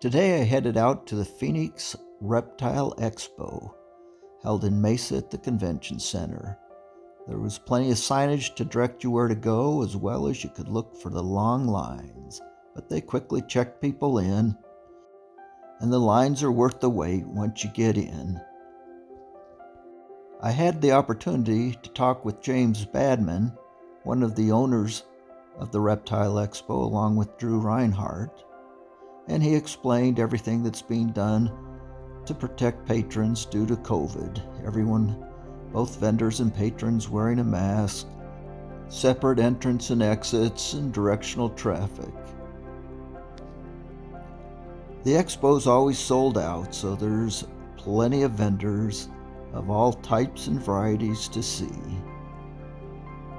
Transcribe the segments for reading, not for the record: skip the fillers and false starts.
Today I headed out to the Phoenix Reptile Expo, held in Mesa at the convention center. There was plenty of signage to direct you where to go, as well as you could look for the long lines, but they quickly checked people in, and the lines are worth the wait once you get in. I had the opportunity to talk with James Badman, one of the owners of the Reptile Expo, along with Drew Reinhardt, and he explained everything that's being done to protect patrons due to COVID. Everyone, both vendors and patrons, wearing a mask, separate entrance and exits, and directional traffic. The expo's always sold out, so there's plenty of vendors of all types and varieties to see.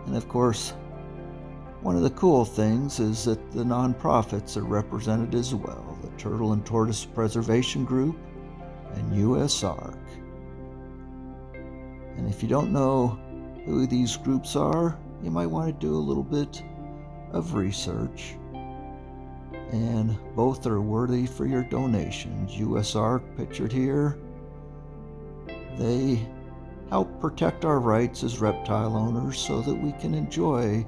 And of course, one of the cool things is that the nonprofits are represented as well, the Turtle and Tortoise Preservation Group and USARK. And if you don't know who these groups are, you might want to do a little bit of research. And both are worthy for your donations. USARK, pictured here, they help protect our rights as reptile owners so that we can enjoy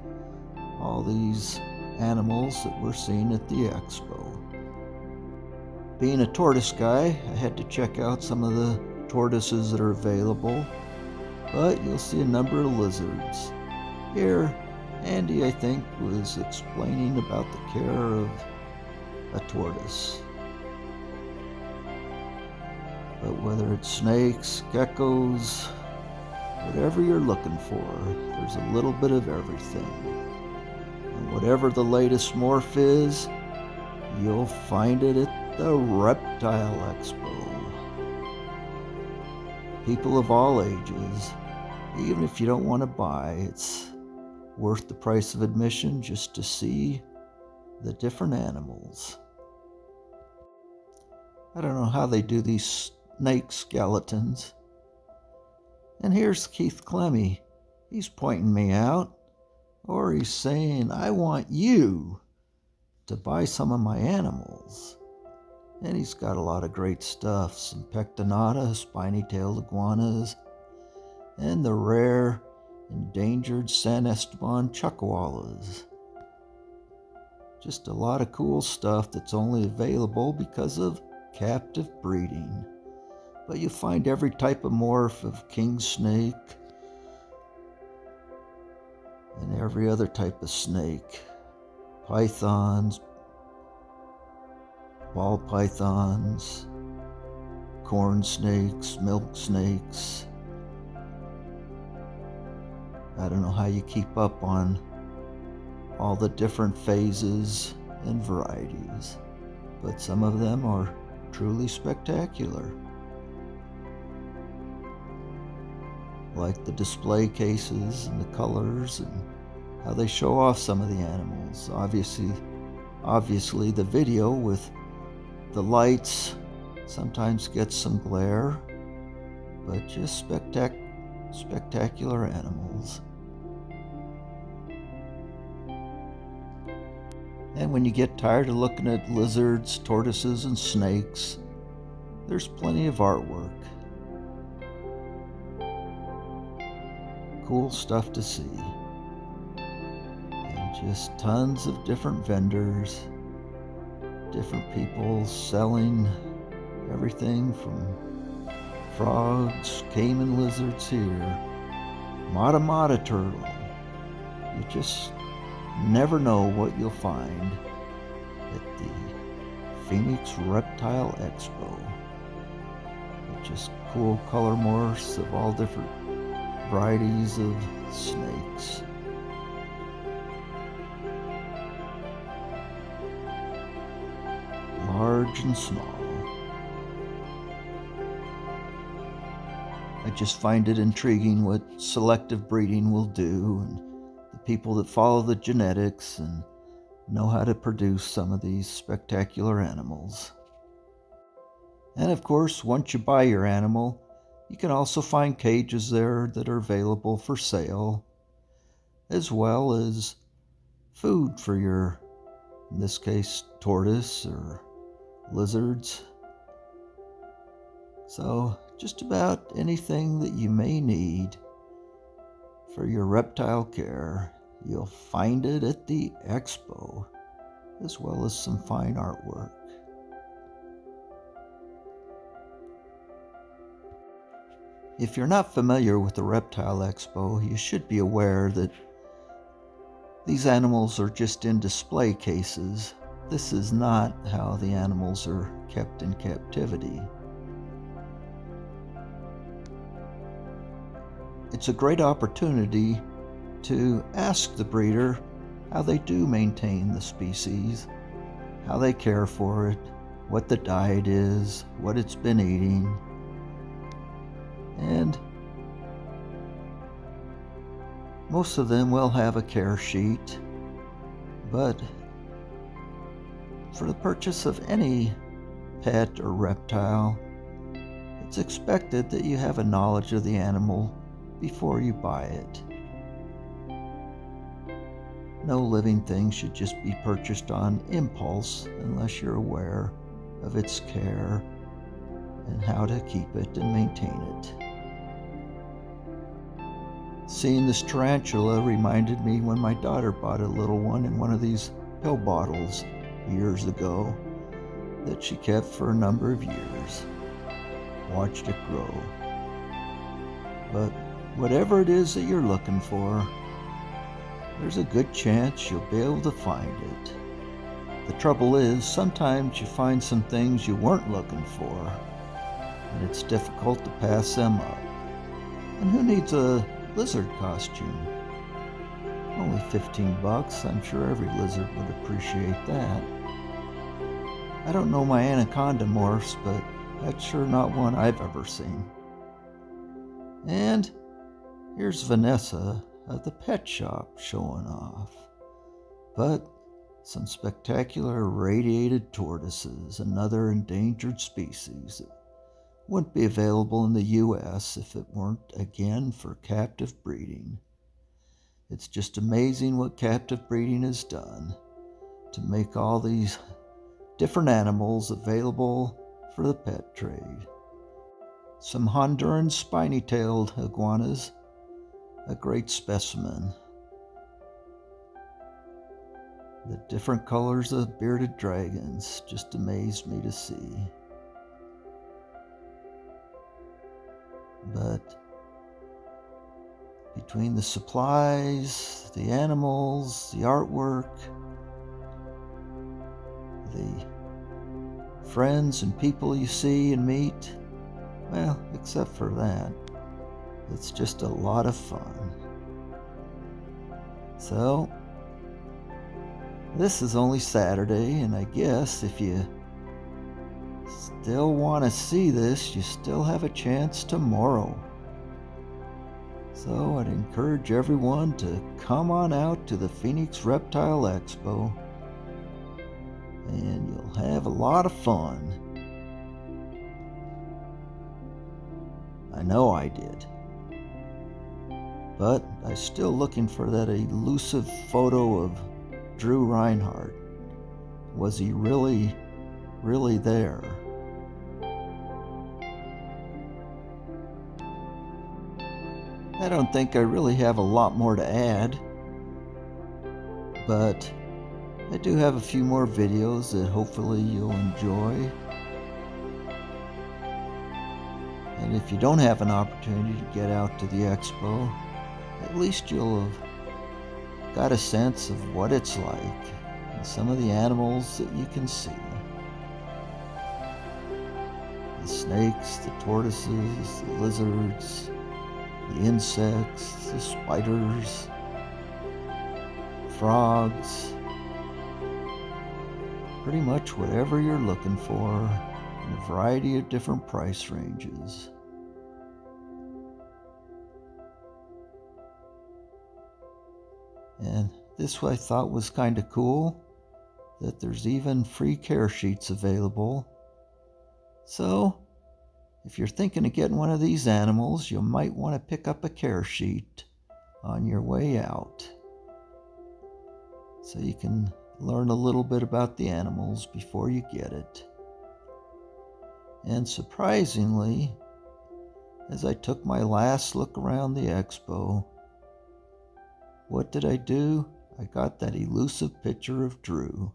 all these animals that we're seeing at the expo. Being a tortoise guy, I had to check out some of the tortoises that are available, but you'll see a number of lizards. Here, Andy, I think, was explaining about the care of a tortoise. But whether it's snakes, geckos, whatever you're looking for, there's a little bit of everything. And whatever the latest morph is, you'll find it at the Reptile Expo. People of all ages, even if you don't want to buy, it's worth the price of admission just to see the different animals. I don't know how they do these snake skeletons. And here's Keith Clemmy. He's pointing me out. Or he's saying, I want you to buy some of my animals. And he's got a lot of great stuff. Some pectinata, spiny-tailed iguanas, and the rare endangered San Esteban chuckwallas. Just a lot of cool stuff that's only available because of captive breeding. But you find every type of morph of king snake, and every other type of snake. Pythons, ball pythons, corn snakes, milk snakes. I don't know how you keep up on all the different phases and varieties, but some of them are truly spectacular. Like the display cases and the colors and how they show off some of the animals. Obviously the video with the lights sometimes gets some glare, but just spectacular animals. And when you get tired of looking at lizards, tortoises, and snakes, there's plenty of artwork. Cool stuff to see. And just tons of different vendors, different people selling everything from frogs, caiman lizards here, mata turtle. You just never know what you'll find at the Phoenix Reptile Expo. With just cool color morphs of all different varieties of snakes. Large and small. I just find it intriguing what selective breeding will do, and the people that follow the genetics and know how to produce some of these spectacular animals. And of course, once you buy your animal, you can also find cages there that are available for sale, as well as food for your, in this case, tortoise or lizards. So just about anything that you may need for your reptile care, you'll find it at the expo, as well as some fine artwork. If you're not familiar with the Reptile Expo, you should be aware that these animals are just in display cases. This is not how the animals are kept in captivity. It's a great opportunity to ask the breeder how they do maintain the species, how they care for it, what the diet is, what it's been eating, and most of them will have a care sheet, but for the purchase of any pet or reptile, it's expected that you have a knowledge of the animal before you buy it. No living thing should just be purchased on impulse unless you're aware of its care and how to keep it and maintain it. Seeing this tarantula reminded me when my daughter bought a little one in one of these pill bottles years ago that she kept for a number of years. Watched it grow. But whatever it is that you're looking for, there's a good chance you'll be able to find it. The trouble is, sometimes you find some things you weren't looking for, and it's difficult to pass them up. And who needs a lizard costume? Only $15. I'm sure every lizard would appreciate that. I don't know my anaconda morphs, but that's sure not one I've ever seen. And here's Vanessa at the pet shop showing off. But some spectacular radiated tortoises, another endangered species that wouldn't be available in the U.S. if it weren't, again, for captive breeding. It's just amazing what captive breeding has done to make all these different animals available for the pet trade. Some Honduran spiny-tailed iguanas, a great specimen. The different colors of bearded dragons just amazed me to see. But between the supplies, the animals, the artwork, the friends and people you see and meet, well, except for that, it's just a lot of fun. So, this is only Saturday, and I guess if you still want to see this, you still have a chance tomorrow. So I'd encourage everyone to come on out to the Phoenix Reptile Expo, and you'll have a lot of fun. I know I did. But I'm still looking for that elusive photo of Drew Reinhardt. Was he really there? I don't think I really have a lot more to add, but I do have a few more videos that hopefully you'll enjoy. And if you don't have an opportunity to get out to the expo, at least you'll have got a sense of what it's like and some of the animals that you can see. The snakes, the tortoises, the lizards, the insects, the spiders, frogs, pretty much whatever you're looking for in a variety of different price ranges. And this I thought was kind of cool, that there's even free care sheets available. So, if you're thinking of getting one of these animals, you might want to pick up a care sheet on your way out, so you can learn a little bit about the animals before you get it. And surprisingly, as I took my last look around the expo, what did I do? I got that elusive picture of Drew.